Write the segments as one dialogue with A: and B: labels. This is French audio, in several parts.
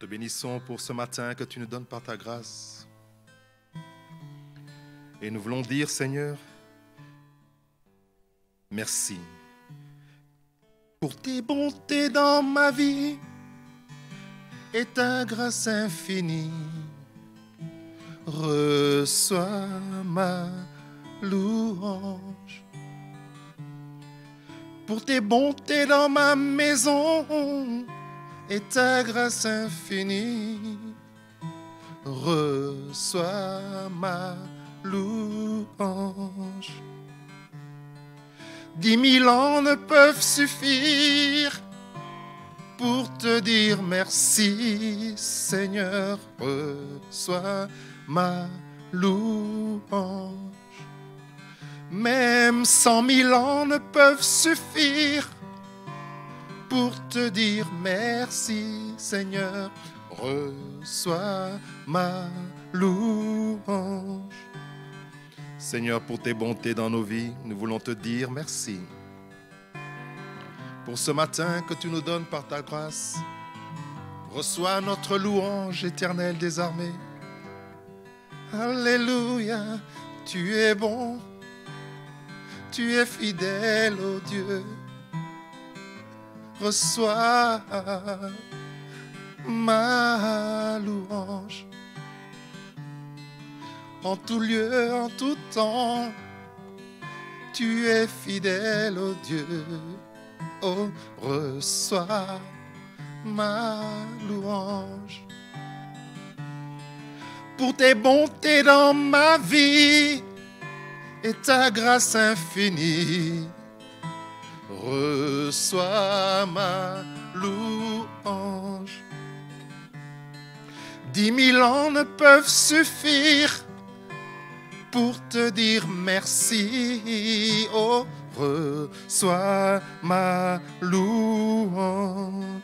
A: bénissons pour ce matin que tu nous donnes par ta grâce. Et nous voulons dire, Seigneur, merci pour tes bontés dans ma vie et ta grâce infinie. Reçois ma louange. Pour tes bontés dans ma maison et ta grâce infinie, reçois ma louange. 10 000 ans ne peuvent suffire pour te dire merci, Seigneur, reçois ma louange. Même 100 000 ans ne peuvent suffire pour te dire merci, Seigneur, reçois ma louange. Seigneur, pour tes bontés dans nos vies, nous voulons te dire merci. Pour ce matin que tu nous donnes par ta grâce, reçois notre louange éternelle des armées. Alléluia, tu es bon, tu es fidèle, ô Dieu. Reçois ma louange. En tout lieu, en tout temps, tu es fidèle, ô Dieu. Oh, reçois ma louange. Pour tes bontés dans ma vie et ta grâce infinie, reçois ma louange. 10 000 ans ne peuvent suffire pour te dire merci. Oh, reçois ma louange.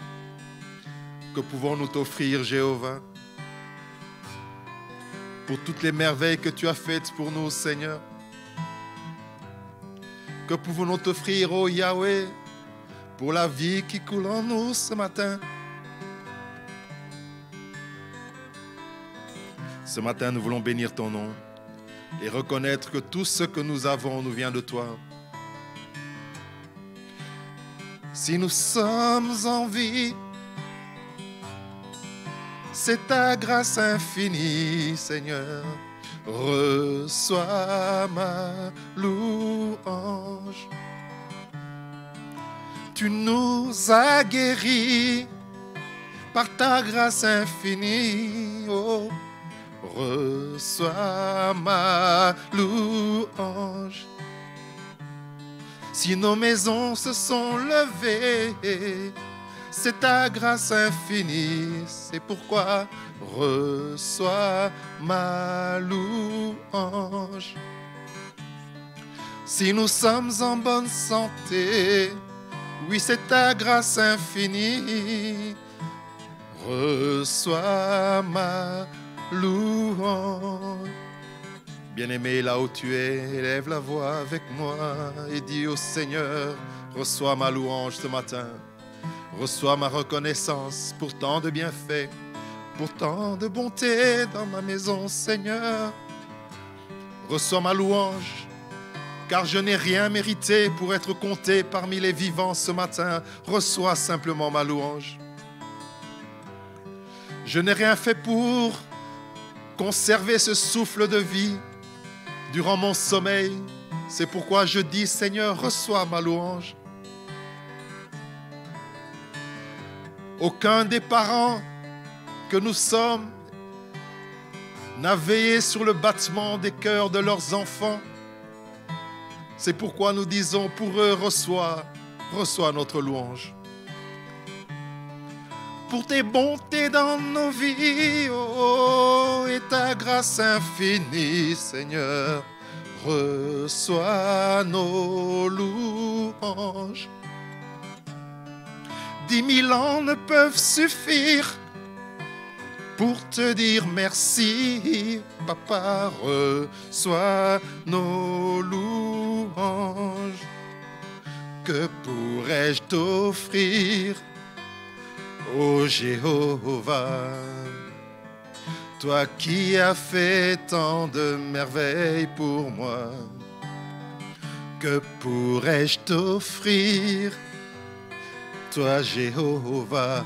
A: Que pouvons-nous t'offrir, Jéhovah, pour toutes les merveilles que tu as faites pour nous, Seigneur? Que pouvons-nous t'offrir, ô Yahweh, pour la vie qui coule en nous ce matin? Ce matin, nous voulons bénir ton nom et reconnaître que tout ce que nous avons nous vient de toi. Si nous sommes en vie, c'est ta grâce infinie, Seigneur. Reçois ma louange. Tu nous as guéris par ta grâce infinie. Oh, reçois ma louange. Si nos maisons se sont levées, c'est ta grâce infinie, c'est pourquoi reçois ma louange. Si nous sommes en bonne santé, oui, c'est ta grâce infinie, reçois ma louange. Bien-aimé, là où tu es, élève la voix avec moi et dis au Seigneur, reçois ma louange ce matin. Reçois ma reconnaissance pour tant de bienfaits, pour tant de bonté dans ma maison, Seigneur. Reçois ma louange, car je n'ai rien mérité pour être compté parmi les vivants ce matin. Reçois simplement ma louange. Je n'ai rien fait pour conserver ce souffle de vie durant mon sommeil. C'est pourquoi je dis, Seigneur, reçois ma louange. Aucun des parents que nous sommes n'a veillé sur le battement des cœurs de leurs enfants. C'est pourquoi nous disons pour eux, reçois notre louange. Pour tes bontés dans nos vies, oh, et ta grâce infinie, Seigneur, reçois nos louanges. 10 000 ans ne peuvent suffire pour te dire merci, Papa, reçois nos louanges. Que pourrais-je t'offrir, ô Jéhovah, toi qui as fait tant de merveilles pour moi, que pourrais-je t'offrir, toi Jéhovah,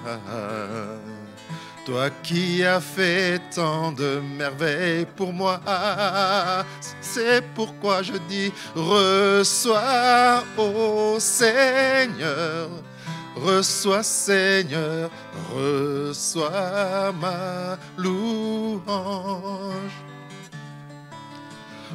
A: toi qui as fait tant de merveilles pour moi? C'est pourquoi je dis, reçois, ô Seigneur, reçois Seigneur, reçois ma louange.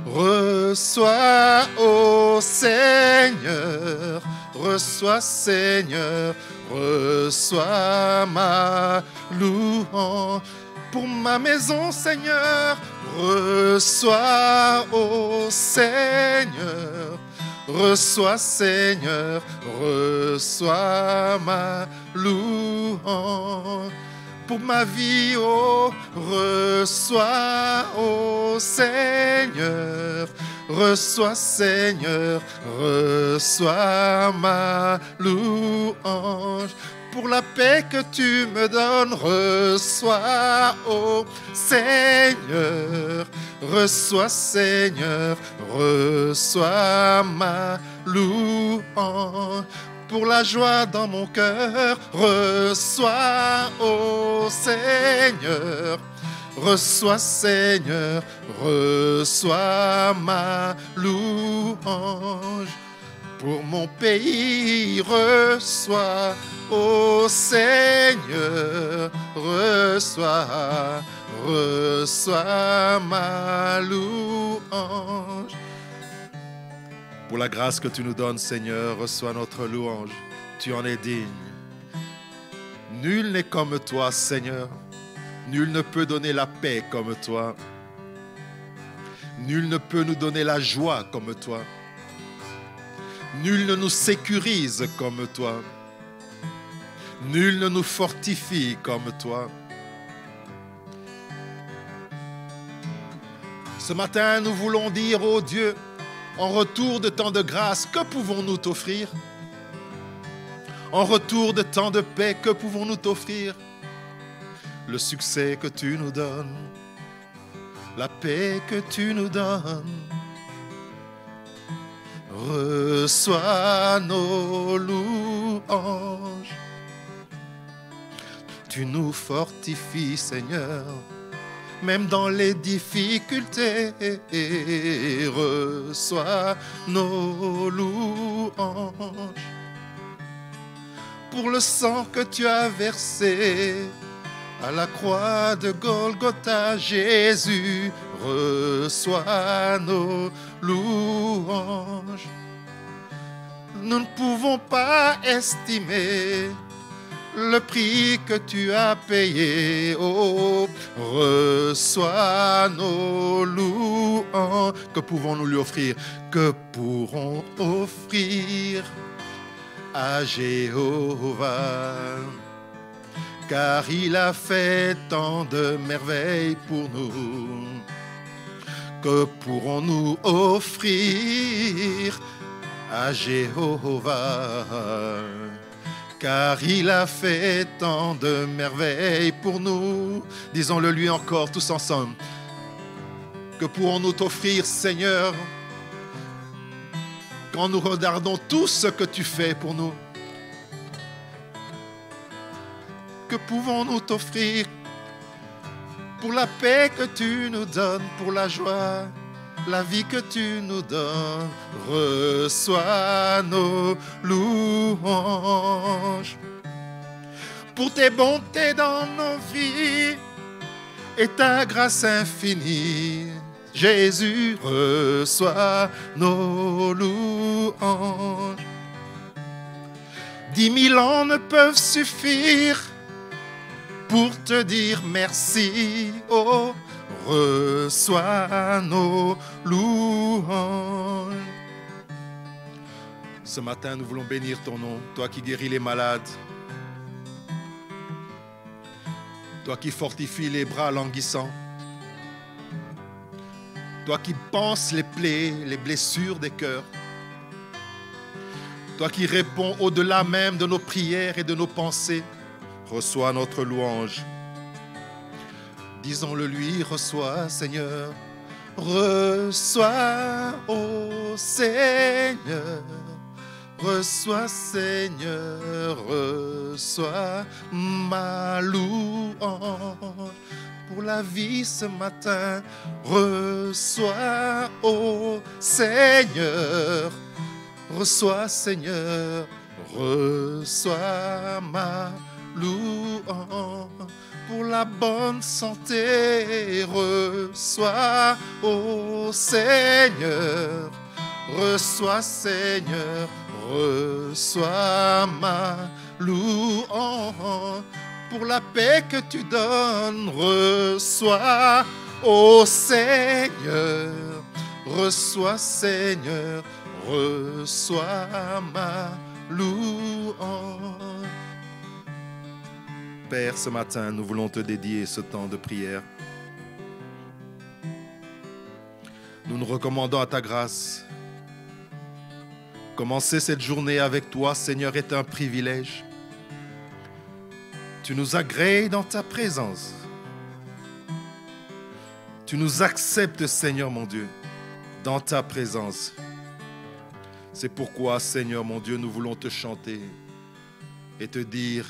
A: Reçois, ô Seigneur, reçois Seigneur, reçois ma louange. Pour ma maison, Seigneur, reçois, ô Seigneur, reçois Seigneur, reçois ma louange. Pour ma vie, oh, reçois, ô Seigneur, reçois Seigneur, reçois ma louange. Pour la paix que tu me donnes, reçois, ô Seigneur, reçois Seigneur, reçois ma louange. Pour la joie dans mon cœur, reçois, ô Seigneur, reçois Seigneur, reçois ma louange. Pour mon pays, reçois, ô Seigneur, reçois, reçois ma louange. Pour la grâce que tu nous donnes, Seigneur, reçois notre louange. Tu en es digne. Nul n'est comme toi, Seigneur. Nul ne peut donner la paix comme toi. Nul ne peut nous donner la joie comme toi. Nul ne nous sécurise comme toi. Nul ne nous fortifie comme toi. Ce matin, nous voulons dire, ô Dieu, en retour de tant de grâce, que pouvons-nous t'offrir? En retour de tant de paix, que pouvons-nous t'offrir? Le succès que tu nous donnes, la paix que tu nous donnes. Reçois nos louanges. Tu nous fortifies, Seigneur, même dans les difficultés. Reçois nos louanges. Pour le sang que tu as versé à la croix de Golgotha, Jésus, reçois nos louanges. Nous ne pouvons pas estimer le prix que tu as payé. Oh, reçois nos louanges. Que pouvons-nous lui offrir? Que pourrons offrir à Jéhovah? Car il a fait tant de merveilles pour nous. Que pourrons-nous offrir à Jéhovah? Car il a fait tant de merveilles pour nous. Disons-le lui encore tous ensemble. Que pourrons-nous t'offrir, Seigneur, quand nous regardons tout ce que tu fais pour nous? Que pouvons-nous t'offrir pour la paix que tu nous donnes, pour la joie, la vie que tu nous donnes? Reçois nos louanges. Pour tes bontés dans nos vies et ta grâce infinie, Jésus, reçois nos louanges. 10 000 ans ne peuvent suffire pour te dire merci. Oh, reçois nos louanges. Ce matin, nous voulons bénir ton nom, toi qui guéris les malades, toi qui fortifies les bras languissants, toi qui panses les plaies, les blessures des cœurs, toi qui réponds au-delà même de nos prières et de nos pensées. reçois notre louange. Disons-le lui, reçois, Seigneur. Reçois, ô Seigneur. Reçois, Seigneur, reçois ma louange pour la vie ce matin. Reçois, ô Seigneur, reçois, Seigneur, reçois ma louange pour la bonne santé. Reçois, ô Seigneur, reçois, Seigneur, reçois ma louange pour la paix que tu donnes. Reçois, ô Seigneur, reçois, Seigneur, reçois ma louange. Père, ce matin, nous voulons te dédier ce temps de prière. Nous nous recommandons à ta grâce. Commencer cette journée avec toi, Seigneur, est un privilège. Tu nous agrées dans ta présence. Tu nous acceptes, Seigneur mon Dieu, dans ta présence. C'est pourquoi, Seigneur mon Dieu, nous voulons te chanter et te dire: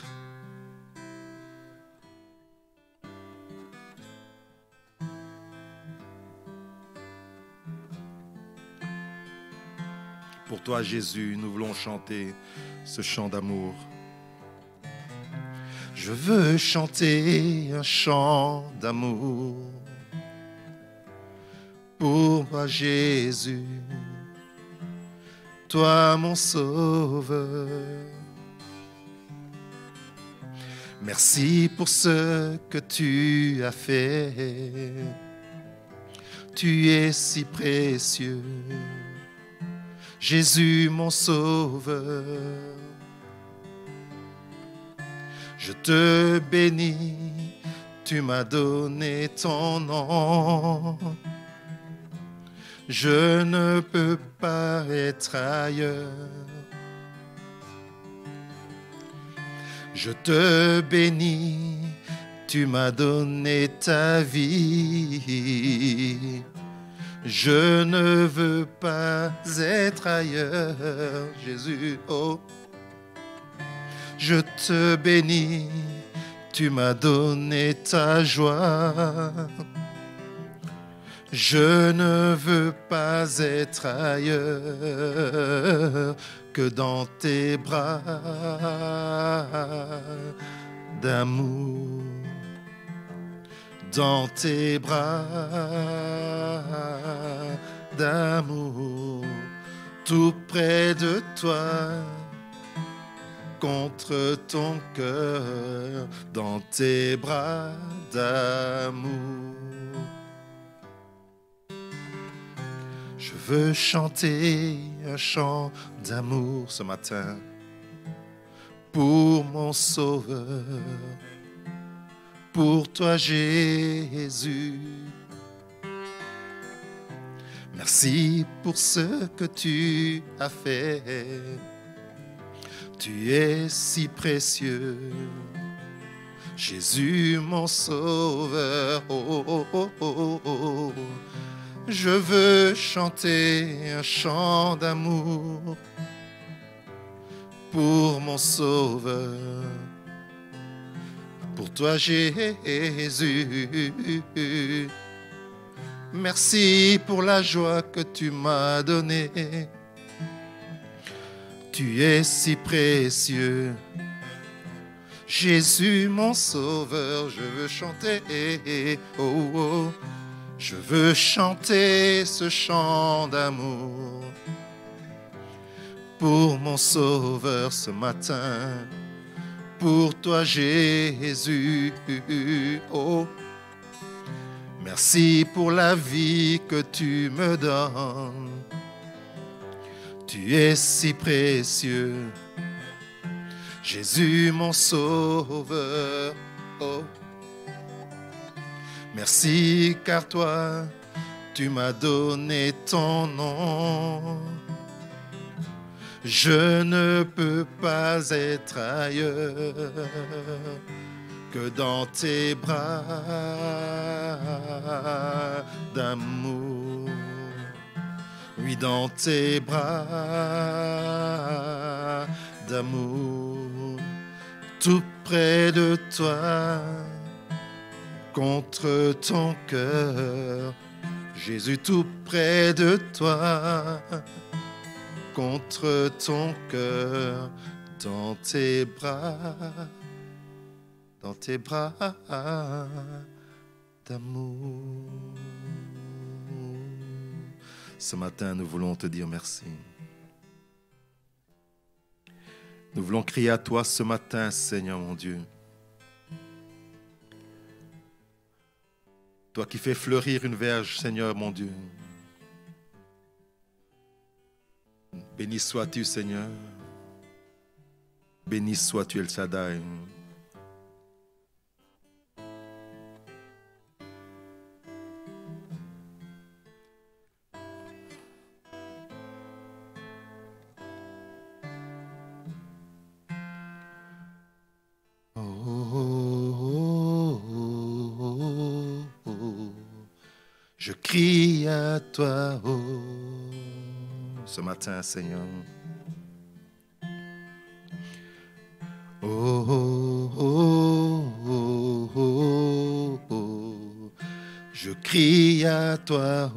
A: pour toi, Jésus, nous voulons chanter ce chant d'amour. Je veux chanter un chant d'amour pour moi, Jésus, toi mon sauveur. Merci pour ce que tu as fait. Tu es si précieux, Jésus mon sauveur. Je te bénis, tu m'as donné ton nom. Je ne peux pas être ailleurs. Je te bénis, tu m'as donné ta vie. Je ne veux pas être ailleurs, Jésus, oh. Je te bénis, tu m'as donné ta joie. Je ne veux pas être ailleurs que dans tes bras d'amour. Dans tes bras d'amour, tout près de toi, contre ton cœur, dans tes bras d'amour. Je veux chanter un chant d'amour ce matin pour mon Sauveur. Pour toi, Jésus, merci pour ce que tu as fait. Tu es si précieux, Jésus mon sauveur. Oh, oh, oh, oh, oh. Je veux chanter un chant d'amour pour mon sauveur. Pour toi, Jésus, merci pour la joie que tu m'as donnée. Tu es si précieux, Jésus mon sauveur. Je veux chanter, oh, oh. Je veux chanter ce chant d'amour pour mon sauveur ce matin. Pour toi, Jésus, oh, merci pour la vie que tu me donnes. Tu es si précieux, Jésus mon sauveur, oh. Merci car toi, tu m'as donné ton nom. Je ne peux pas être ailleurs que dans tes bras d'amour. Oui, dans tes bras d'amour, tout près de toi, contre ton cœur. Jésus, tout près de toi, contre ton cœur, dans tes bras d'amour. Ce matin, nous voulons te dire merci. Nous voulons crier à toi ce matin, Seigneur mon Dieu. Toi qui fais fleurir une verge, Seigneur mon Dieu. Béni sois-tu, Seigneur. Béni sois-tu, El Shaddai. Je crie à toi, ce matin, Seigneur. Je crie à toi,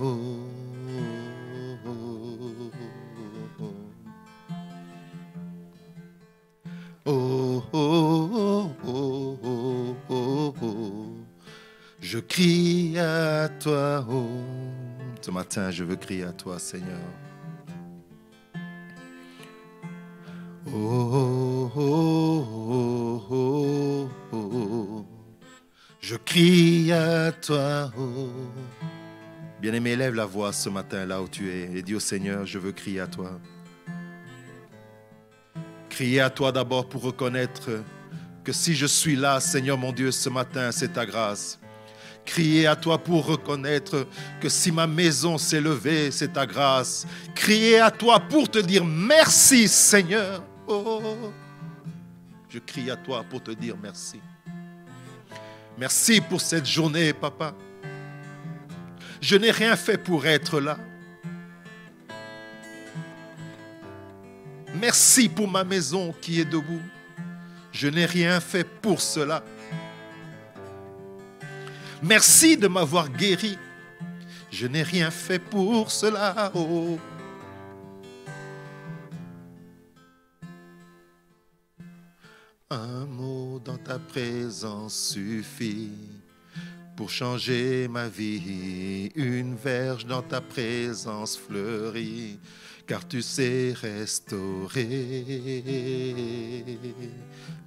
A: je crie à toi, ce matin, je veux crier à toi, Seigneur. Je crie à toi, Bien-aimé, élève la voix ce matin là où tu es et dis au Seigneur, je veux crier à toi. Crier à toi d'abord pour reconnaître que si je suis là, Seigneur mon Dieu, ce matin, c'est ta grâce. Crier à toi pour reconnaître que si ma maison s'est levée, c'est ta grâce. Crier à toi pour te dire merci, Seigneur. Je crie à toi pour te dire merci. Merci pour cette journée, papa. Je n'ai rien fait pour être là. Merci pour ma maison qui est debout. Je n'ai rien fait pour cela. Merci de m'avoir guéri. Je n'ai rien fait pour cela. Un mot dans ta présence suffit pour changer ma vie. Une verge dans ta présence fleurit, car tu sais restaurer.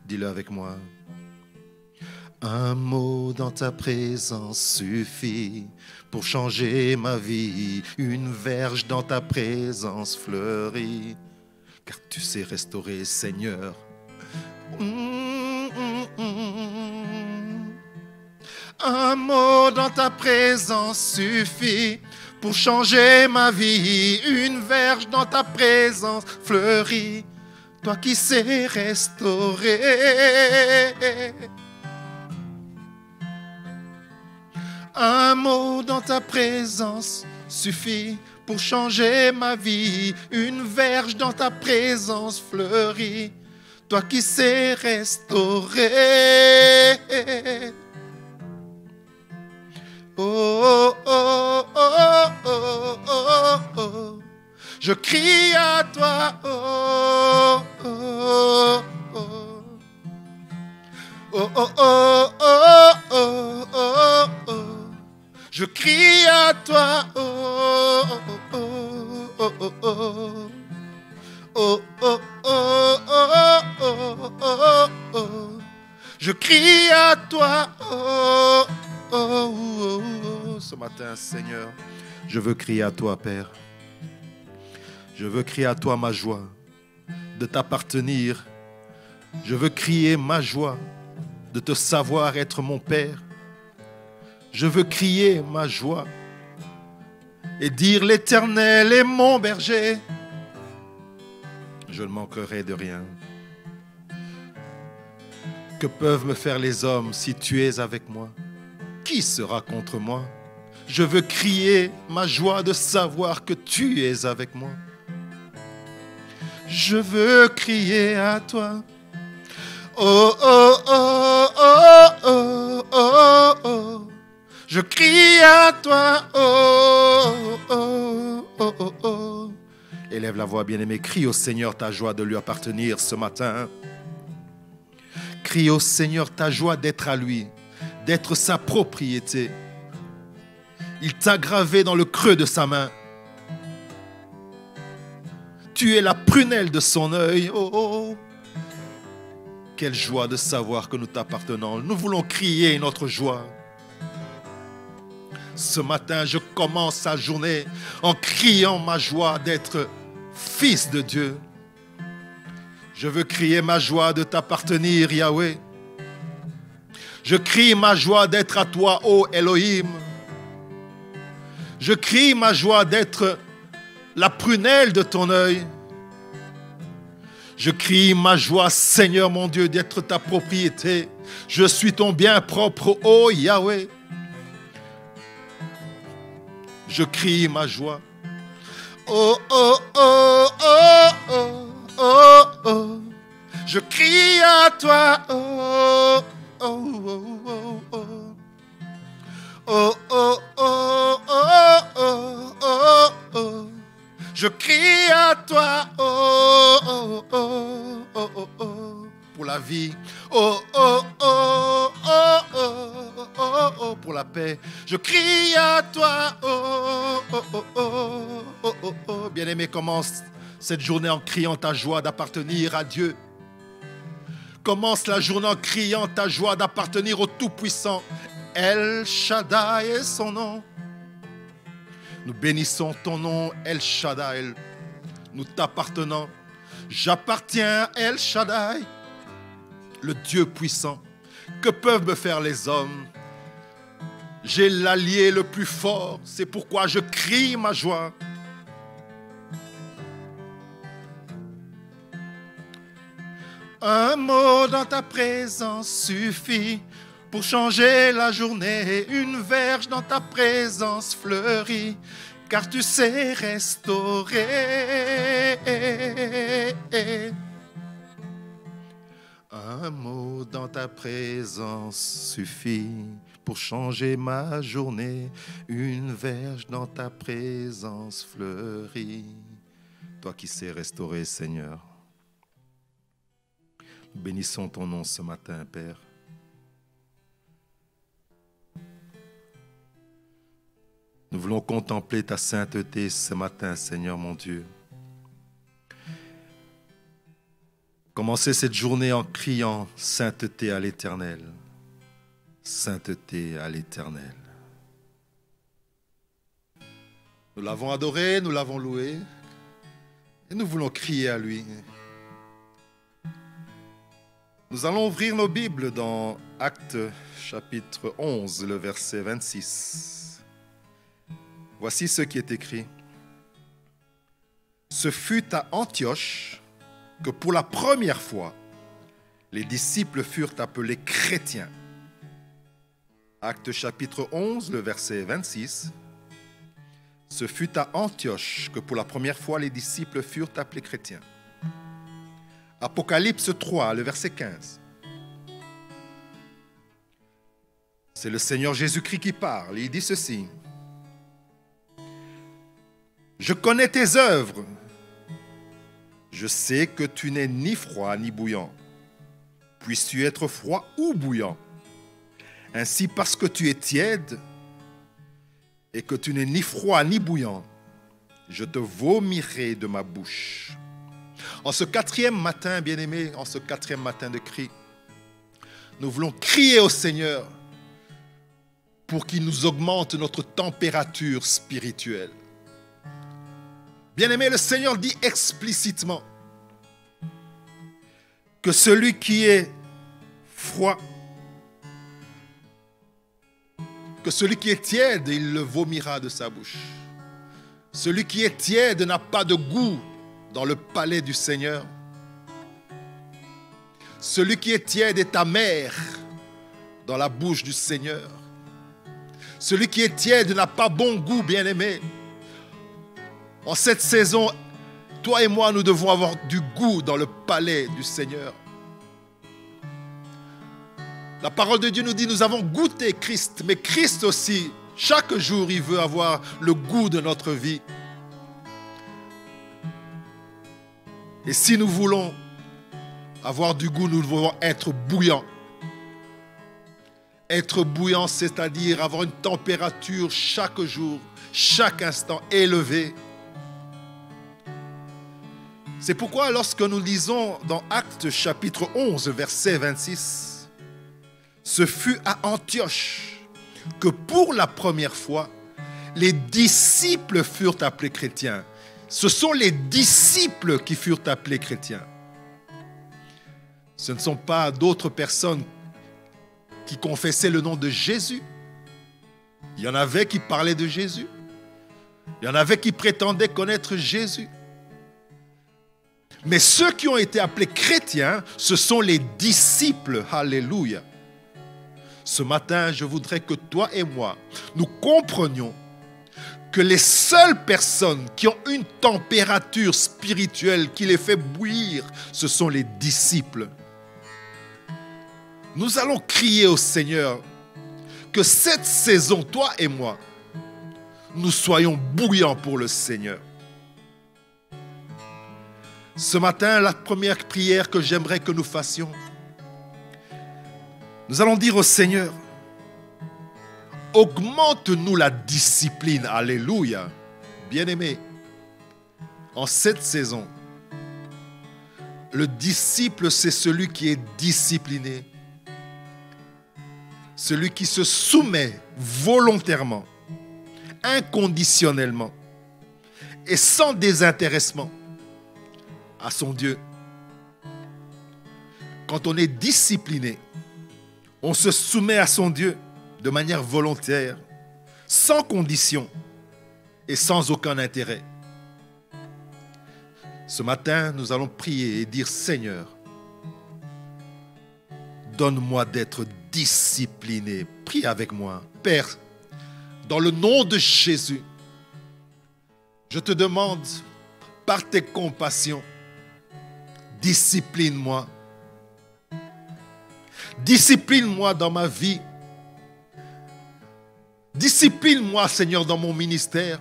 A: Dis-le avec moi. Un mot dans ta présence suffit pour changer ma vie. Une verge dans ta présence fleurit, car tu sais restaurer, Seigneur. Un mot dans ta présence suffit pour changer ma vie. Une verge dans ta présence fleurit, toi qui sais restaurer. Un mot dans ta présence suffit pour changer ma vie. Une verge dans ta présence fleurit, toi qui sais restaurer. Oh, oh, oh, oh, oh, oh. Je crie à toi. Oh, oh, oh. Oh, oh, oh, oh, oh, oh, oh. Je crie à toi. Oh, oh, oh, oh, oh, oh. Oh, oh, oh, oh, oh, oh, oh. Je crie à toi. Oh, oh, oh, oh. Ce matin, Seigneur, je veux crier à toi, Père. Je veux crier à toi ma joie de t'appartenir. Je veux crier ma joie de te savoir être mon Père. Je veux crier ma joie et dire l'Éternel est mon berger. Je ne manquerai de rien. Que peuvent me faire les hommes si tu es avec moi? Qui sera contre moi? Je veux crier ma joie de savoir que tu es avec moi. Je veux crier à toi. Oh, oh, oh, oh, oh, oh, oh. Je crie à toi. Oh, oh, oh, oh, oh. Élève la voix, bien-aimé. Crie au Seigneur ta joie de lui appartenir ce matin. Crie au Seigneur ta joie d'être à lui, d'être sa propriété. Il t'a gravé dans le creux de sa main. Tu es la prunelle de son œil. Oh, oh. Quelle joie de savoir que nous t'appartenons. Nous voulons crier notre joie. Ce matin, je commence la journée en criant ma joie d'être fils de Dieu. Je veux crier ma joie de t'appartenir, Yahweh. Je crie ma joie d'être à toi, ô Elohim. Je crie ma joie d'être la prunelle de ton œil. Je crie ma joie, Seigneur mon Dieu, d'être ta propriété. Je suis ton bien propre, ô Yahweh. Je crie ma joie. Oh, oh, oh, oh, oh, oh, oh. Je crie à toi. Oh, oh, oh, oh, oh. Oh, oh, oh, oh, oh, oh, oh. Je crie à toi. Oh, oh, oh, oh, oh, oh. Pour la vie. Oh, oh, oh, oh, oh, oh, oh. Pour la paix. Je crie à toi. Oh, oh, oh, oh, oh, oh, oh. Bien-aimé, commence cette journée en criant ta joie d'appartenir à Dieu. Commence la journée en criant ta joie d'appartenir au Tout-Puissant. El Shaddai est son nom. Nous bénissons ton nom, El Shaddai. Nous t'appartenons. J'appartiens à El Shaddai, le Dieu puissant. Que peuvent me faire les hommes? J'ai l'allié le plus fort. C'est pourquoi je crie ma joie. Un mot dans ta présence suffit pour changer la journée. Une verge dans ta présence fleurit, car tu sais restaurer. Un mot dans ta présence suffit pour changer ma journée. Une verge dans ta présence fleurit. Toi qui sais restaurer, Seigneur. Bénissons ton nom ce matin, Père. Nous voulons contempler ta sainteté ce matin, Seigneur mon Dieu. Commencez cette journée en criant sainteté à l'Éternel. Sainteté à l'Éternel. Nous l'avons adoré, nous l'avons loué et nous voulons crier à lui. Nous allons ouvrir nos Bibles dans Actes chapitre 11, le verset 26. Voici ce qui est écrit. Ce fut à Antioche que pour la première fois, les disciples furent appelés chrétiens. Actes chapitre 11, le verset 26. Ce fut à Antioche que pour la première fois, les disciples furent appelés chrétiens. Apocalypse 3, le verset 15. C'est le Seigneur Jésus-Christ qui parle. Il dit ceci. Je connais tes œuvres. Je sais que tu n'es ni froid ni bouillant. Puisses-tu être froid ou bouillant? Ainsi, parce que tu es tiède et que tu n'es ni froid ni bouillant, je te vomirai de ma bouche. En ce quatrième matin, bien-aimés, en ce quatrième matin de cri, nous voulons crier au Seigneur pour qu'il nous augmente notre température spirituelle. Bien-aimés, le Seigneur dit explicitement que celui qui est froid, que celui qui est tiède, il le vomira de sa bouche. Celui qui est tiède n'a pas de goût dans le palais du Seigneur. Celui qui est tiède est amer dans la bouche du Seigneur. Celui qui est tiède n'a pas bon goût, bien-aimé. En cette saison, toi et moi, nous devons avoir du goût dans le palais du Seigneur. La parole de Dieu nous dit, nous avons goûté Christ, mais Christ aussi, chaque jour, il veut avoir le goût de notre vie. Et si nous voulons avoir du goût, nous devons être bouillants. Être bouillant, c'est-à-dire avoir une température chaque jour, chaque instant élevée. C'est pourquoi lorsque nous lisons dans Actes chapitre 11, verset 26, ce fut à Antioche que pour la première fois, les disciples furent appelés chrétiens. Ce sont les disciples qui furent appelés chrétiens. Ce ne sont pas d'autres personnes qui confessaient le nom de Jésus. Il y en avait qui parlaient de Jésus. Il y en avait qui prétendaient connaître Jésus. Mais ceux qui ont été appelés chrétiens, ce sont les disciples. Alléluia. Ce matin, je voudrais que toi et moi, nous comprenions que les seules personnes qui ont une température spirituelle qui les fait bouillir, ce sont les disciples. Nous allons crier au Seigneur que cette saison, toi et moi, nous soyons bouillants pour le Seigneur. Ce matin, la première prière que j'aimerais que nous fassions, nous allons dire au Seigneur, augmente-nous la discipline. Alléluia. Bien-aimé, en cette saison, le disciple, c'est celui qui est discipliné. Celui qui se soumet volontairement, inconditionnellement et sans désintéressement à son Dieu. Quand on est discipliné, on se soumet à son Dieu de manière volontaire, sans condition et sans aucun intérêt. Ce matin, nous allons prier et dire, Seigneur, donne-moi d'être discipliné. Prie avec moi. Père, dans le nom de Jésus, je te demande, par tes compassions, discipline-moi. Discipline-moi dans ma vie. Discipline-moi, Seigneur, dans mon ministère.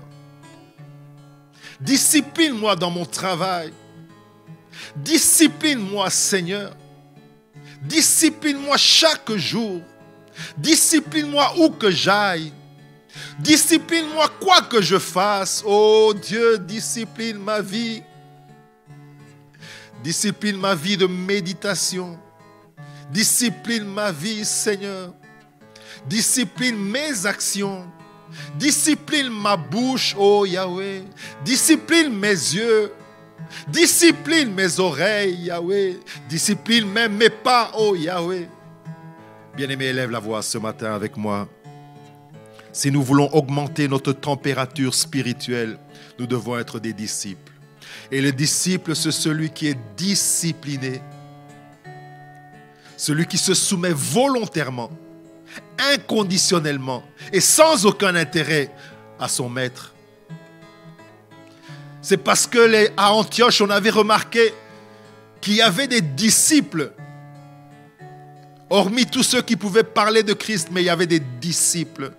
A: Discipline-moi dans mon travail. Discipline-moi, Seigneur. Discipline-moi chaque jour. Discipline-moi où que j'aille. Discipline-moi quoi que je fasse. Oh Dieu, discipline ma vie. Discipline ma vie de méditation. Discipline ma vie, Seigneur. Discipline mes actions. Discipline ma bouche, oh Yahweh. Discipline mes yeux. Discipline mes oreilles, Yahweh. Discipline même mes pas, oh Yahweh. Bien-aimé, élève la voix ce matin avec moi. Si nous voulons augmenter notre température spirituelle, nous devons être des disciples. Et le disciple, c'est celui qui est discipliné. Celui qui se soumet volontairement, inconditionnellement et sans aucun intérêt à son maître. C'est parce que à Antioche, on avait remarqué qu'il y avait des disciples. Hormis tous ceux qui pouvaient parler de Christ, mais il y avait des disciples.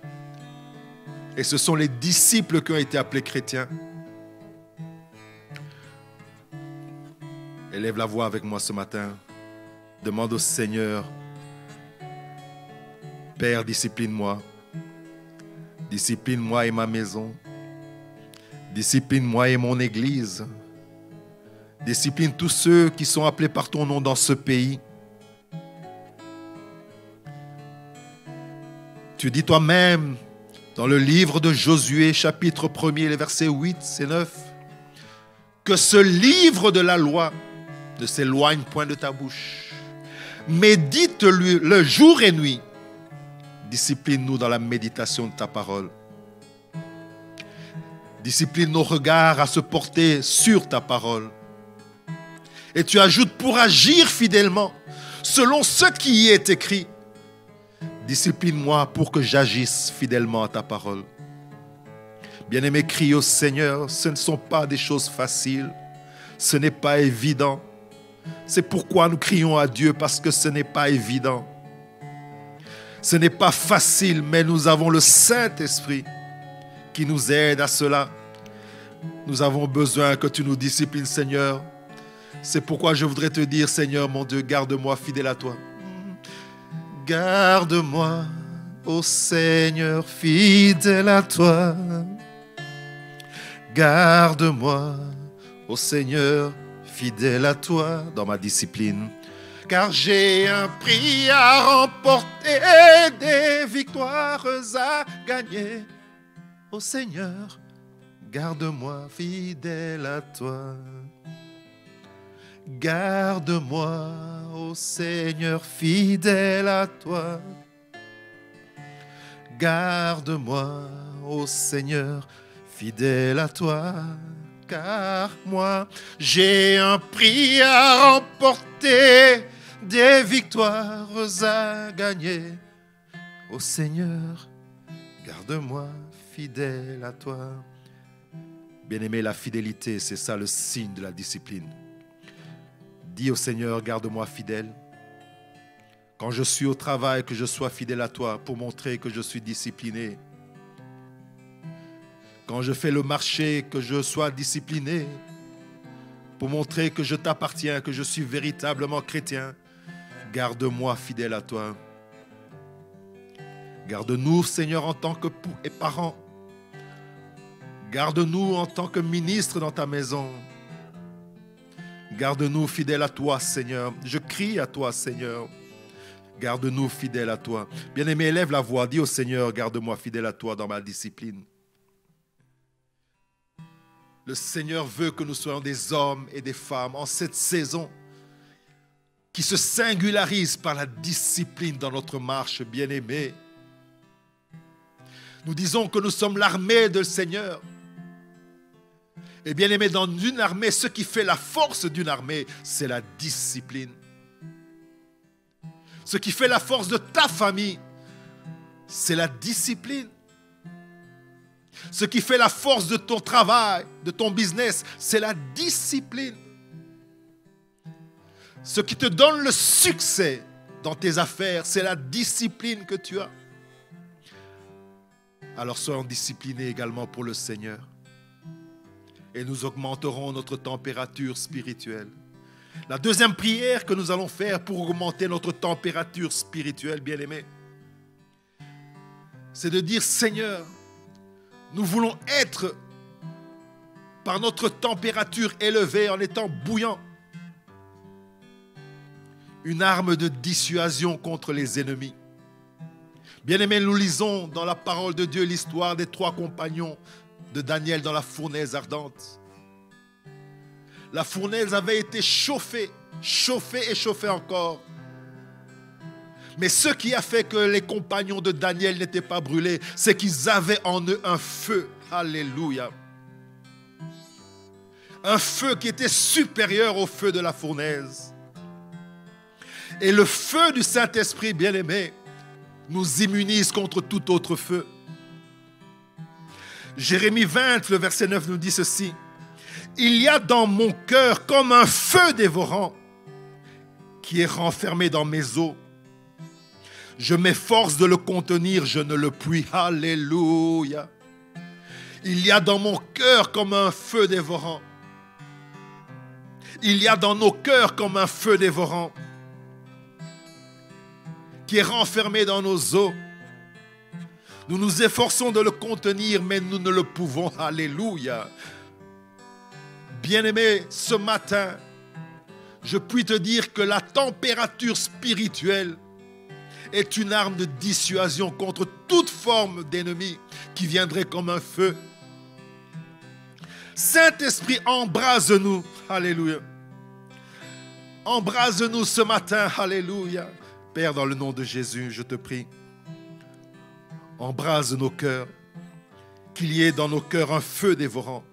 A: Et ce sont les disciples qui ont été appelés chrétiens. Élève la voix avec moi ce matin. Demande au Seigneur, Père, discipline-moi. Discipline-moi et ma maison. Discipline-moi et mon église. Discipline tous ceux qui sont appelés par ton nom dans ce pays. Tu dis toi-même dans le livre de Josué, chapitre 1er, les versets 8 et 9, que ce livre de la loi ne s'éloigne point de ta bouche. Médite-le le jour et nuit. Discipline-nous dans la méditation de ta parole. Discipline nos regards à se porter sur ta parole. Et tu ajoutes pour agir fidèlement, selon ce qui y est écrit. Discipline-moi pour que j'agisse fidèlement à ta parole. Bien-aimé, crie au Seigneur, ce ne sont pas des choses faciles, ce n'est pas évident. C'est pourquoi nous crions à Dieu, parce que ce n'est pas évident. Ce n'est pas facile, mais nous avons le Saint-Esprit qui nous aide à cela. Nous avons besoin que tu nous disciplines, Seigneur. C'est pourquoi je voudrais te dire, Seigneur, mon Dieu, garde-moi fidèle à toi. Garde-moi, ô Seigneur, fidèle à toi. Garde-moi, ô Seigneur, fidèle à toi dans ma discipline. Car j'ai un prix à remporter, des victoires à gagner. Ô Seigneur, garde-moi fidèle à toi. Garde-moi, ô Seigneur, fidèle à toi. Garde-moi, ô Seigneur, fidèle à toi. Car moi, j'ai un prix à remporter, des victoires à gagner. Ô Seigneur, garde-moi fidèle à toi. Bien-aimé, la fidélité, c'est ça le signe de la discipline. Dis au Seigneur, garde-moi fidèle. Quand je suis au travail, que je sois fidèle à toi pour montrer que je suis discipliné. Quand je fais le marché, que je sois discipliné pour montrer que je t'appartiens, que je suis véritablement chrétien. Garde-moi fidèle à toi. Garde-nous, Seigneur, en tant que parents. Garde-nous en tant que ministre dans ta maison. Garde-nous fidèles à toi, Seigneur. Je crie à toi, Seigneur. Garde-nous fidèles à toi. Bien-aimé, élève la voix. Dis au Seigneur, garde-moi fidèle à toi dans ma discipline. Le Seigneur veut que nous soyons des hommes et des femmes en cette saison qui se singularisent par la discipline dans notre marche, bien-aimé. Nous disons que nous sommes l'armée du Seigneur. Et bien aimé, dans une armée, ce qui fait la force d'une armée, c'est la discipline. Ce qui fait la force de ta famille, c'est la discipline. Ce qui fait la force de ton travail, de ton business, c'est la discipline. Ce qui te donne le succès dans tes affaires, c'est la discipline que tu as. Alors soyons disciplinés également pour le Seigneur. Et nous augmenterons notre température spirituelle. La deuxième prière que nous allons faire pour augmenter notre température spirituelle, bien-aimés, c'est de dire, Seigneur, nous voulons être, par notre température élevée, en étant bouillants, une arme de dissuasion contre les ennemis. Bien-aimés, nous lisons dans la parole de Dieu l'histoire des 3 compagnons de Daniel dans la fournaise ardente. La fournaise avait été chauffée et chauffée encore. Mais ce qui a fait que les compagnons de Daniel n'étaient pas brûlés, c'est qu'ils avaient en eux un feu. Alléluia. Un feu qui était supérieur au feu de la fournaise. Et le feu du Saint-Esprit, bien-aimé, nous immunise contre tout autre feu. Jérémie 20, le verset 9 nous dit ceci. Il y a dans mon cœur comme un feu dévorant qui est renfermé dans mes os. Je m'efforce de le contenir, je ne le puis. Alléluia. Il y a dans mon cœur comme un feu dévorant. Il y a dans nos cœurs comme un feu dévorant qui est renfermé dans nos os. Nous nous efforçons de le contenir, mais nous ne le pouvons. Alléluia. Bien-aimé, ce matin, je puis te dire que la température spirituelle est une arme de dissuasion contre toute forme d'ennemi qui viendrait comme un feu. Saint-Esprit, embrase-nous. Alléluia. Embrase-nous ce matin. Alléluia. Père, dans le nom de Jésus, je te prie. Embrase nos cœurs. Qu'il y ait dans nos cœurs un feu dévorant.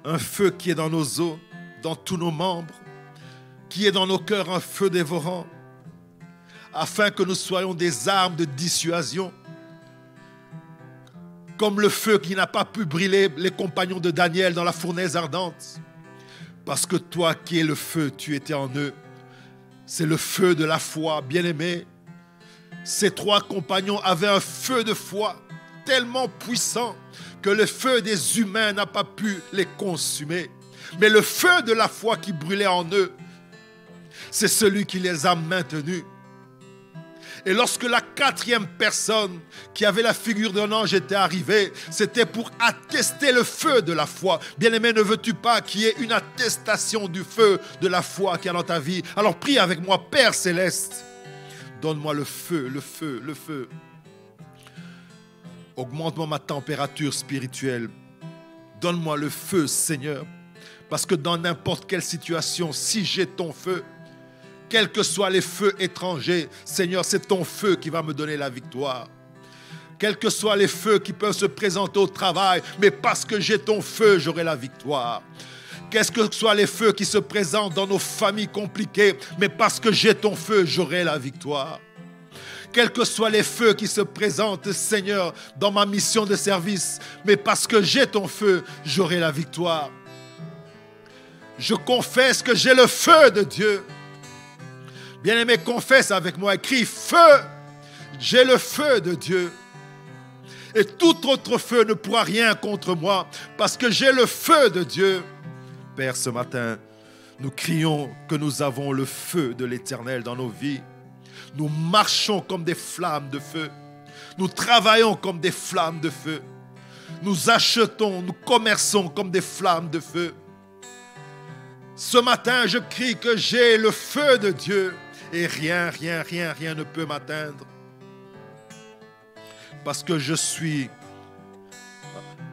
A: Un feu qui est dans nos os, dans tous nos membres. qu'il y ait dans nos cœurs un feu dévorant, afin que nous soyons des armes de dissuasion, comme le feu qui n'a pas pu brûler les compagnons de Daniel dans la fournaise ardente. Parce que toi qui es le feu, tu étais en eux. C'est le feu de la foi, bien-aimé. Ces 3 compagnons avaient un feu de foi tellement puissant que le feu des humains n'a pas pu les consumer. Mais le feu de la foi qui brûlait en eux, c'est celui qui les a maintenus. Et lorsque la 4e personne qui avait la figure d'un ange était arrivée, c'était pour attester le feu de la foi. Bien-aimé, ne veux-tu pas qu'il y ait une attestation du feu de la foi qu'il y a dans ta vie? Alors prie avec moi, Père Céleste, donne-moi le feu, le feu, le feu. Augmente-moi ma température spirituelle. Donne-moi le feu, Seigneur. Parce que dans n'importe quelle situation, si j'ai ton feu, quels que soient les feux étrangers, Seigneur, c'est ton feu qui va me donner la victoire. Quels que soient les feux qui peuvent se présenter au travail, mais parce que j'ai ton feu, j'aurai la victoire. Quels que soient les feux qui se présentent dans nos familles compliquées, mais parce que j'ai ton feu, j'aurai la victoire. Quels que soient les feux qui se présentent, Seigneur, dans ma mission de service, mais parce que j'ai ton feu, j'aurai la victoire. Je confesse que j'ai le feu de Dieu. Bien-aimé, confesse avec moi, crie feu. J'ai le feu de Dieu. Et tout autre feu ne pourra rien contre moi parce que j'ai le feu de Dieu. Père, ce matin, nous crions que nous avons le feu de l'Éternel dans nos vies. Nous marchons comme des flammes de feu. Nous travaillons comme des flammes de feu. Nous achetons, nous commerçons comme des flammes de feu. Ce matin, je crie que j'ai le feu de Dieu et rien ne peut m'atteindre. Parce que je suis,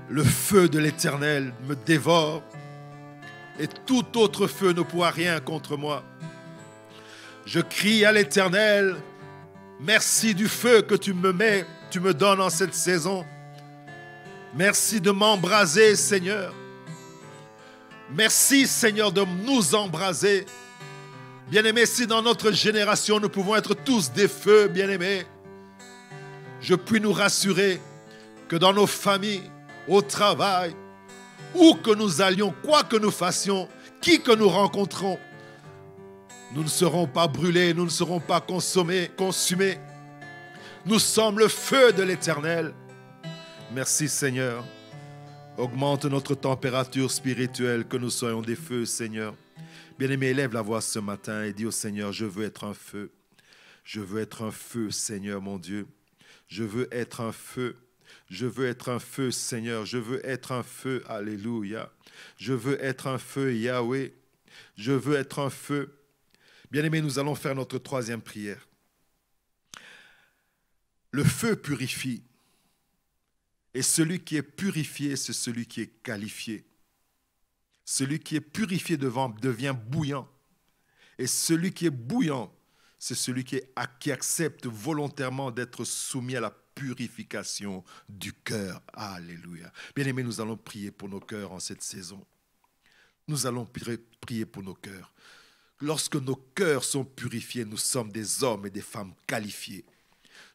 A: le feu de l'Éternel me dévore et tout autre feu ne pourra rien contre moi. Je crie à l'Éternel, merci du feu que tu me mets, tu me donnes en cette saison. Merci de m'embraser, Seigneur. Merci, Seigneur, de nous embraser. Bien-aimés, si dans notre génération, nous pouvons être tous des feux, bien-aimés, je puis nous rassurer que dans nos familles, au travail, où que nous allions, quoi que nous fassions, qui que nous rencontrons, nous ne serons pas brûlés, nous ne serons pas consumés. Nous sommes le feu de l'Éternel. Merci, Seigneur. Augmente notre température spirituelle, que nous soyons des feux, Seigneur. Bien-aimé, élève la voix ce matin et dis au Seigneur, je veux être un feu. Je veux être un feu, Seigneur, mon Dieu. Je veux être un feu. Je veux être un feu, Seigneur. Je veux être un feu, alléluia. Je veux être un feu, Yahweh. Je veux être un feu. Bien-aimé, nous allons faire notre 3e prière. Le feu purifie. Et celui qui est purifié, c'est celui qui est qualifié. Celui qui est purifié devient bouillant. Et celui qui est bouillant, c'est celui qui accepte volontairement d'être soumis à la purification du cœur. Alléluia. Bien-aimés, nous allons prier pour nos cœurs en cette saison. Nous allons prier pour nos cœurs. Lorsque nos cœurs sont purifiés, nous sommes des hommes et des femmes qualifiés.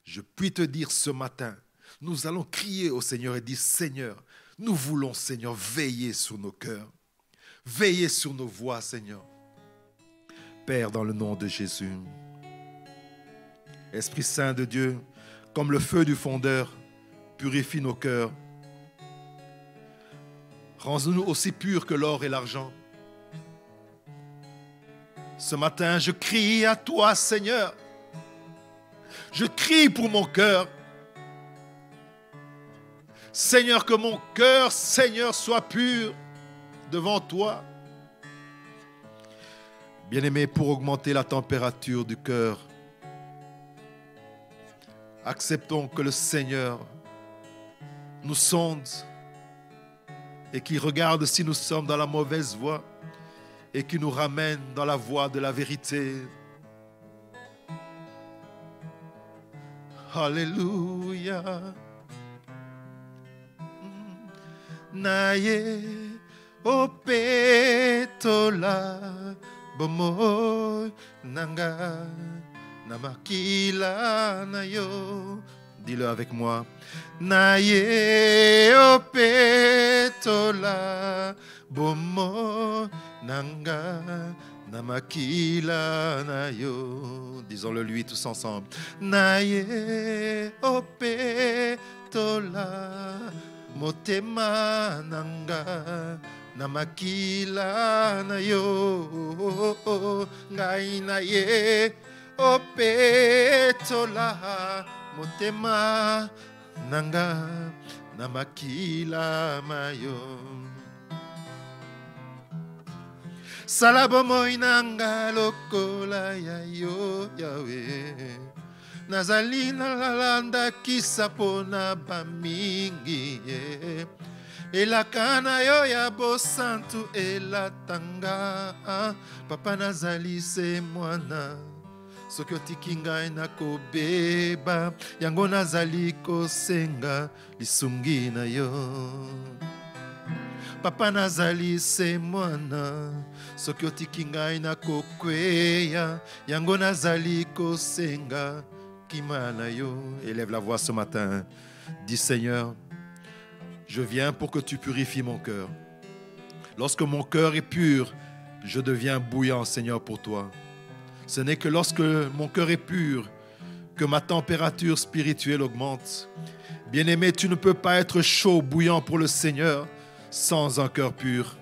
A: Je puis te dire ce matin, nous allons crier au Seigneur et dire, Seigneur, nous voulons, Seigneur, veiller sur nos cœurs. Veiller sur nos voix, Seigneur. Père, dans le nom de Jésus, Esprit Saint de Dieu, comme le feu du fondeur, purifie nos cœurs. Rends-nous aussi purs que l'or et l'argent. Ce matin, je crie à toi, Seigneur. Je crie pour mon cœur. Seigneur, que mon cœur, Seigneur, soit pur devant toi. Bien-aimé, pour augmenter la température du cœur, acceptons que le Seigneur nous sonde et qu'il regarde si nous sommes dans la mauvaise voie et qu'il nous ramène dans la voie de la vérité. Alléluia. Naye opetola bomoi nanga na makila na yo. Dis-le avec moi. Naye opetola bomo nanga na makila na yo. Disons-le lui tous ensemble. Naye opetola motema nanga na makila na yo. Ngai naye opetola motema nanga na makila mayo. Salabo moi nanga lokola ya yo Yahweh. Nazali na lalanda kisapo na bamingi. Elaka na yo ya bosantu elatanga. Papa nazali se mwana. Soki otiki ngai nakobeba, yango nazali kosenga lisungi na yo. Papa nazali se mwana, soki otiki ngai nakokweya, yango nazali kosenga kima na yo. Élève la voix ce matin. Dis Seigneur, je viens pour que tu purifies mon cœur. Lorsque mon cœur est pur, je deviens bouillant, Seigneur, pour toi. Ce n'est que lorsque mon cœur est pur que ma température spirituelle augmente. Bien-aimé, tu ne peux pas être chaud, bouillant pour le Seigneur sans un cœur pur.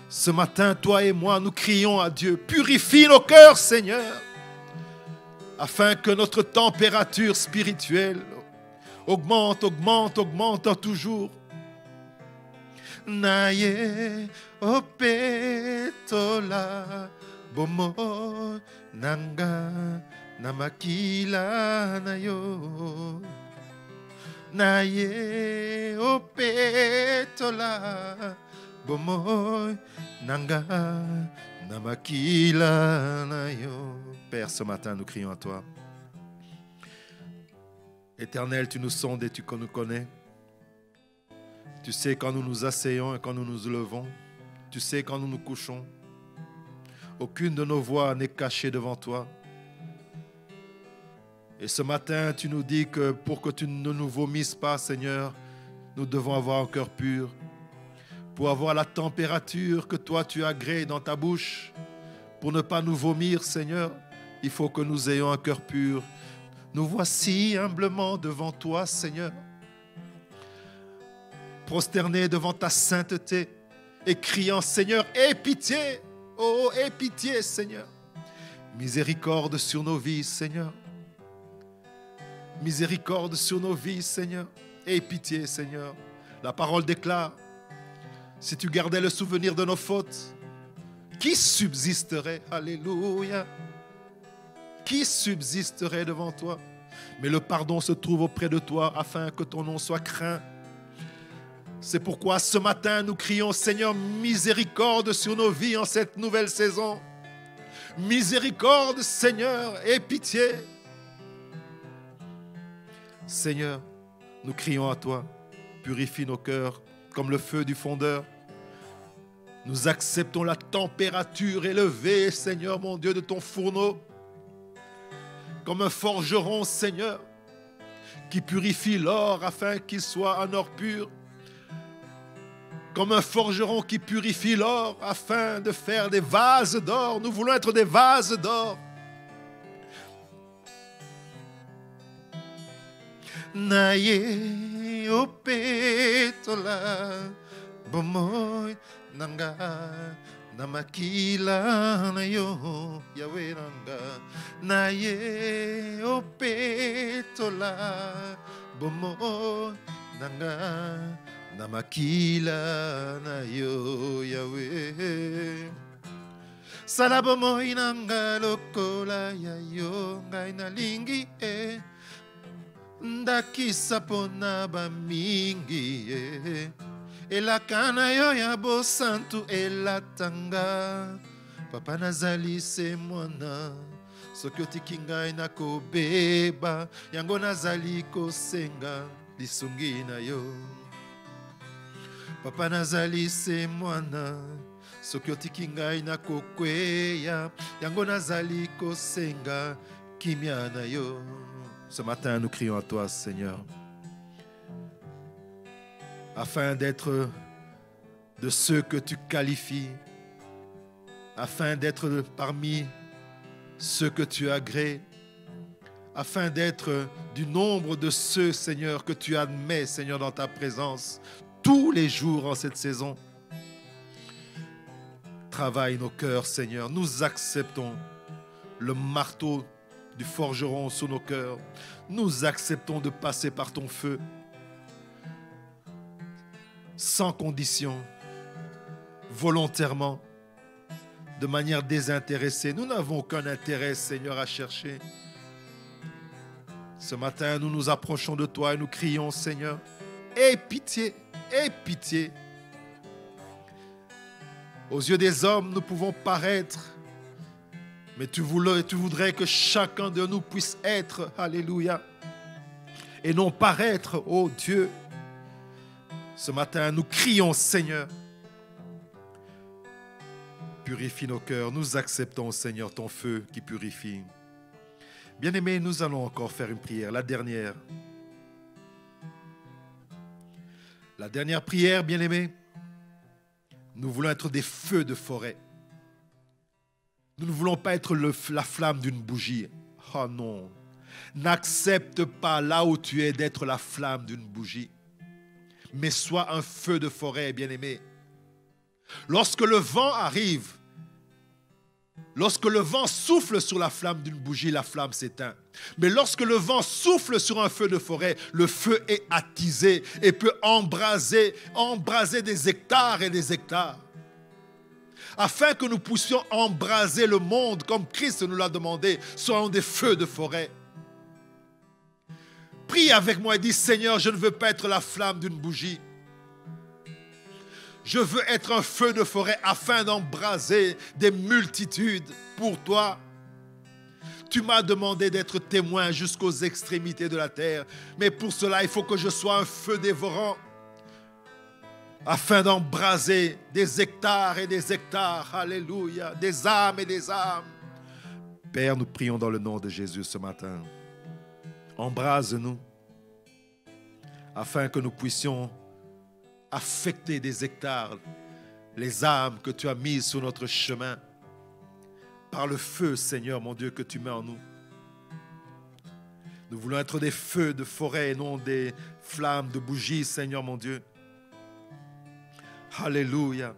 A: Ce matin, toi et moi, nous crions à Dieu, purifie nos cœurs, Seigneur, afin que notre température spirituelle augmente, augmente, augmente toujours. Naye opetola bomo nanga na makila na yo. Naye opetola bomo nanga na makila na yo. Père, ce matin, nous crions à toi. Éternel, tu nous sondes et tu nous connais. Tu sais quand nous nous asseyons et quand nous nous levons. Tu sais quand nous nous couchons. Aucune de nos voix n'est cachée devant toi. Et ce matin, tu nous dis que pour que tu ne nous vomisses pas, Seigneur, nous devons avoir un cœur pur. Pour avoir la température que toi tu agrées dans ta bouche. Pour ne pas nous vomir, Seigneur, il faut que nous ayons un cœur pur. Nous voici humblement devant toi, Seigneur. Prosternés devant ta sainteté et criant, Seigneur, aie pitié. Oh, aie pitié, Seigneur. Miséricorde sur nos vies, Seigneur. Miséricorde sur nos vies, Seigneur. Aie pitié, Seigneur. La parole déclare, si tu gardais le souvenir de nos fautes, qui subsisterait? Alléluia. Qui subsisterait devant toi? Mais le pardon se trouve auprès de toi afin que ton nom soit craint. C'est pourquoi ce matin, nous crions, Seigneur, miséricorde sur nos vies en cette nouvelle saison. Miséricorde, Seigneur, et pitié. Seigneur, nous crions à toi, purifie nos cœurs comme le feu du fondeur. Nous acceptons la température élevée, Seigneur, mon Dieu, de ton fourneau. Comme un forgeron, Seigneur, qui purifie l'or afin qu'il soit un or pur. Comme un forgeron qui purifie l'or afin de faire des vases d'or. Nous voulons être des vases d'or. Naye opetola bomoy nanga namakila na yo Yahweh nanga. Naye opetola bomoy nanga namakila na yo Yahweh. Salabomo inanga lokola ya yo ngai nalingi ndakisa pona ba mingi elaka na yo ya bosantu elatanga. Papa nazali se mwana soki otiki ngai nakobeba yango nazali kosenga lisungi na yo. Papa nazali se mwana soki otiki ngai nakokweya yango nazali kosenga kimia na yo. Ce matin, nous crions à toi, Seigneur, afin d'être de ceux que tu qualifies, afin d'être parmi ceux que tu agrées, afin d'être du nombre de ceux, Seigneur, que tu admets, Seigneur, dans ta présence tous les jours en cette saison. Travaille nos cœurs, Seigneur. Nous acceptons le marteau du forgeron sur nos cœurs. Nous acceptons de passer par ton feu sans condition, volontairement, de manière désintéressée. Nous n'avons aucun intérêt, Seigneur, à chercher. Ce matin, nous nous approchons de toi et nous crions, Seigneur, aie pitié, aie pitié. Aux yeux des hommes, nous pouvons paraître, mais tu voudrais que chacun de nous puisse être, alléluia, et non paraître, ô Dieu. Ce matin, nous crions, Seigneur, purifie nos cœurs. Nous acceptons, Seigneur, ton feu qui purifie. Bien-aimés, nous allons encore faire une prière, la dernière. La dernière prière, bien-aimés, nous voulons être des feux de forêt. Nous ne voulons pas être la flamme d'une bougie. Oh non, n'accepte pas là où tu es d'être la flamme d'une bougie, mais sois un feu de forêt, bien-aimé. Lorsque le vent arrive, lorsque le vent souffle sur la flamme d'une bougie, la flamme s'éteint. Mais lorsque le vent souffle sur un feu de forêt, le feu est attisé et peut embraser des hectares et des hectares. Afin que nous puissions embraser le monde comme Christ nous l'a demandé, soyons des feux de forêt. Prie avec moi et dis, Seigneur, je ne veux pas être la flamme d'une bougie. Je veux être un feu de forêt afin d'embraser des multitudes pour toi. Tu m'as demandé d'être témoin jusqu'aux extrémités de la terre. Mais pour cela, il faut que je sois un feu dévorant afin d'embraser des hectares et des hectares. Alléluia. Des âmes et des âmes. Père, nous prions dans le nom de Jésus ce matin. Embrase-nous afin que nous puissions affecter des hectares, les âmes que tu as mises sur notre chemin par le feu, Seigneur, mon Dieu, que tu mets en nous. Nous voulons être des feux de forêt et non des flammes de bougies, Seigneur, mon Dieu. Alléluia.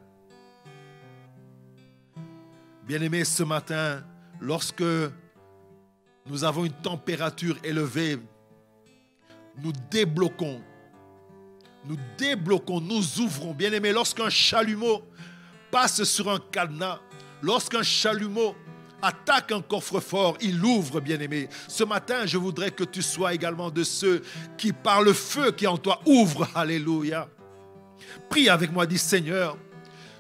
A: Bien-aimés, ce matin, lorsque nous avons une température élevée, nous débloquons, nous ouvrons. Bien-aimés, lorsqu'un chalumeau passe sur un cadenas, lorsqu'un chalumeau attaque un coffre-fort, il ouvre, bien-aimé. Ce matin, je voudrais que tu sois également de ceux qui, par le feu qui est en toi, ouvrent. Alléluia. Prie avec moi, dis Seigneur,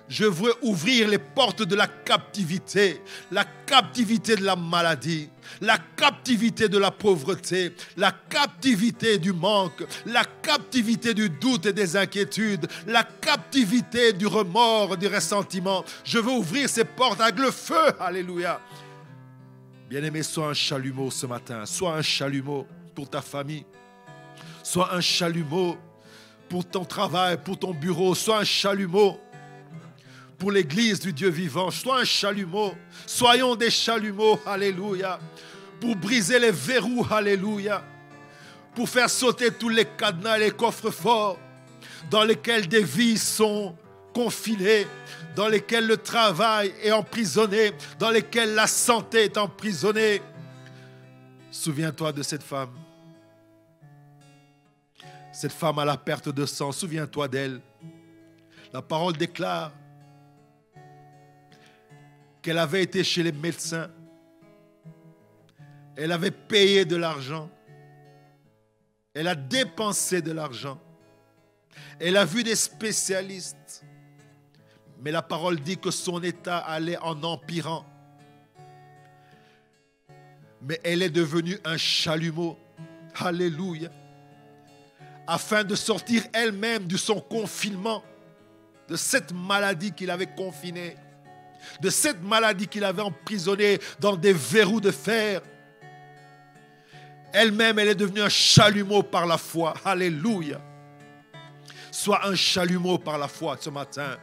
A: je veux ouvrir les portes de la captivité de la maladie, la captivité de la pauvreté, la captivité du manque, la captivité du doute et des inquiétudes, la captivité du remords, du ressentiment. Je veux ouvrir ces portes avec le feu. Alléluia. Bien-aimé, sois un chalumeau ce matin. Sois un chalumeau pour ta famille. Sois un chalumeau pour ton travail, pour ton bureau. Sois un chalumeau pour l'église du Dieu vivant. Sois un chalumeau. Soyons des chalumeaux, alléluia, pour briser les verrous, alléluia, pour faire sauter tous les cadenas et les coffres forts dans lesquels des vies sont confinées, dans lesquels le travail est emprisonné, dans lesquels la santé est emprisonnée. Souviens-toi de cette femme à la perte de sang. Souviens-toi d'elle. La parole déclare qu'elle avait été chez les médecins. Elle avait payé de l'argent. Elle a dépensé de l'argent. Elle a vu des spécialistes. Mais la parole dit que son état allait en empirant. Mais elle est devenue un chalumeau. Alléluia. Afin de sortir elle-même de son confinement. de cette maladie qu'il avait confinée, de cette maladie qu'il avait emprisonnée dans des verrous de fer. Elle-même, elle est devenue un chalumeau par la foi. Alléluia. Sois un chalumeau par la foi ce matin.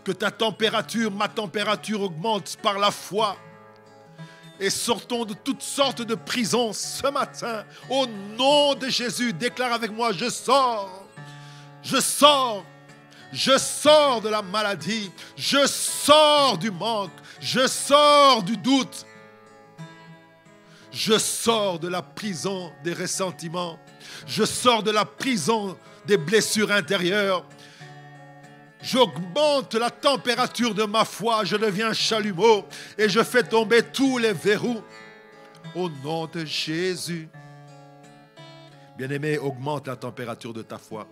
A: Que ta température, ma température augmente par la foi. Et sortons de toutes sortes de prisons ce matin. Au nom de Jésus, déclare avec moi, je sors. Je sors. Je sors de la maladie. Je sors du manque. Je sors du doute. Je sors de la prison des ressentiments. Je sors de la prison des blessures intérieures. J'augmente la température de ma foi. Je deviens chalumeau et je fais tomber tous les verrous. Au nom de Jésus. Bien-aimé, augmente la température de ta foi.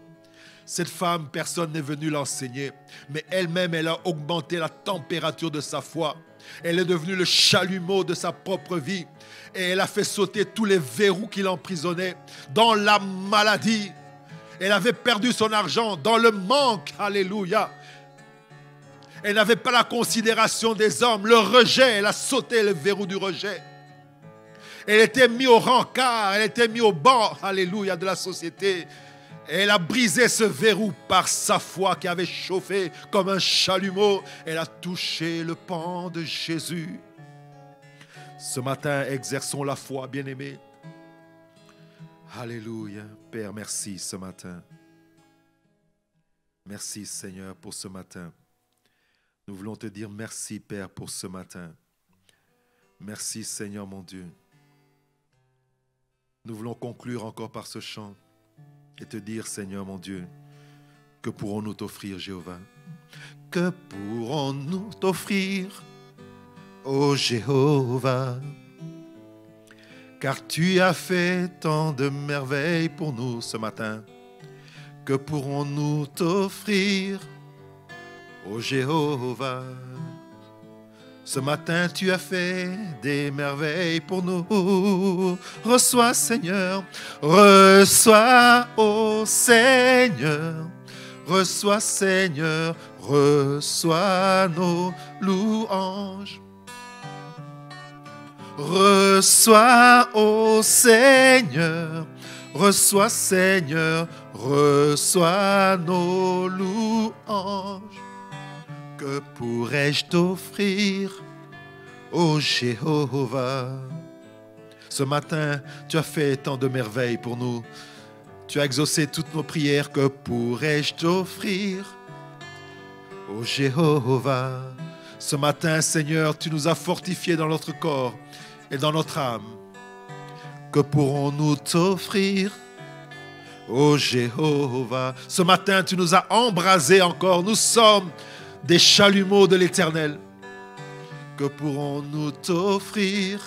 A: Cette femme, personne n'est venu l'enseigner, mais elle-même, elle a augmenté la température de sa foi. Elle est devenue le chalumeau de sa propre vie. Et elle a fait sauter tous les verrous qui l'emprisonnaient. Dans la maladie, elle avait perdu son argent. Dans le manque, alléluia. Elle n'avait pas la considération des hommes. Le rejet, elle a sauté le verrou du rejet. Elle était mise au rencard, elle était mise au banc, alléluia, de la société. Et elle a brisé ce verrou par sa foi qui avait chauffé comme un chalumeau. Elle a touché le pan de Jésus. Ce matin, exerçons la foi, bien-aimés. Alléluia. Père, merci ce matin. Merci, Seigneur, pour ce matin. Nous voulons te dire merci, Père, pour ce matin. Merci, Seigneur, mon Dieu. Nous voulons conclure encore par ce chant et te dire, Seigneur, mon Dieu, que pourrons-nous t'offrir, Jéhovah? Que pourrons-nous t'offrir, ô Jéhovah? Car tu as fait tant de merveilles pour nous ce matin. Que pourrons-nous t'offrir, ô Jéhovah? Ce matin, tu as fait des merveilles pour nous. Reçois, Seigneur, reçois, ô Seigneur. Reçois, Seigneur, reçois nos louanges. Reçois, ô Seigneur, reçois, Seigneur, reçois nos louanges. Que pourrais-je t'offrir, ô Jéhovah? Ce matin, tu as fait tant de merveilles pour nous. Tu as exaucé toutes nos prières. Que pourrais-je t'offrir, ô Jéhovah? Ce matin, Seigneur, tu nous as fortifiés dans notre corps et dans notre âme. Que pourrons-nous t'offrir, ô Jéhovah? Ce matin, tu nous as embrasés encore. Nous sommes des chalumeaux de l'Éternel. Que pourrons-nous t'offrir,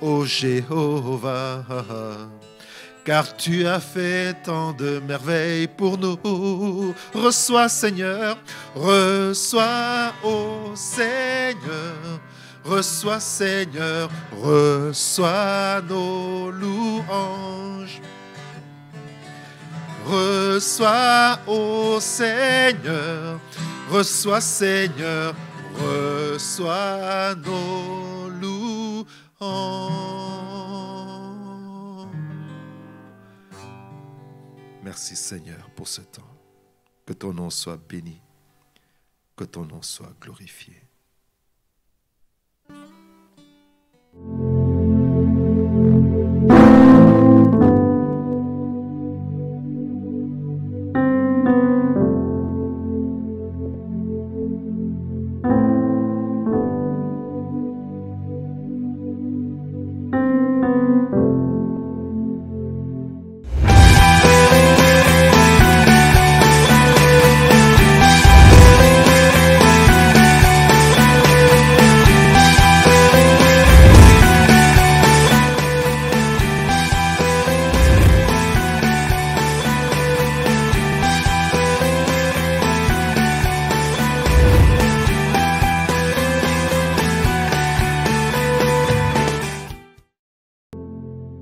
A: ô Jéhovah? Car tu as fait tant de merveilles pour nous. Reçois, Seigneur, reçois, ô Seigneur. Reçois, Seigneur, reçois nos louanges. Reçois, ô Seigneur, reçois, Seigneur, reçois nos louanges. Merci, Seigneur, pour ce temps. Que ton nom soit béni, que ton nom soit glorifié.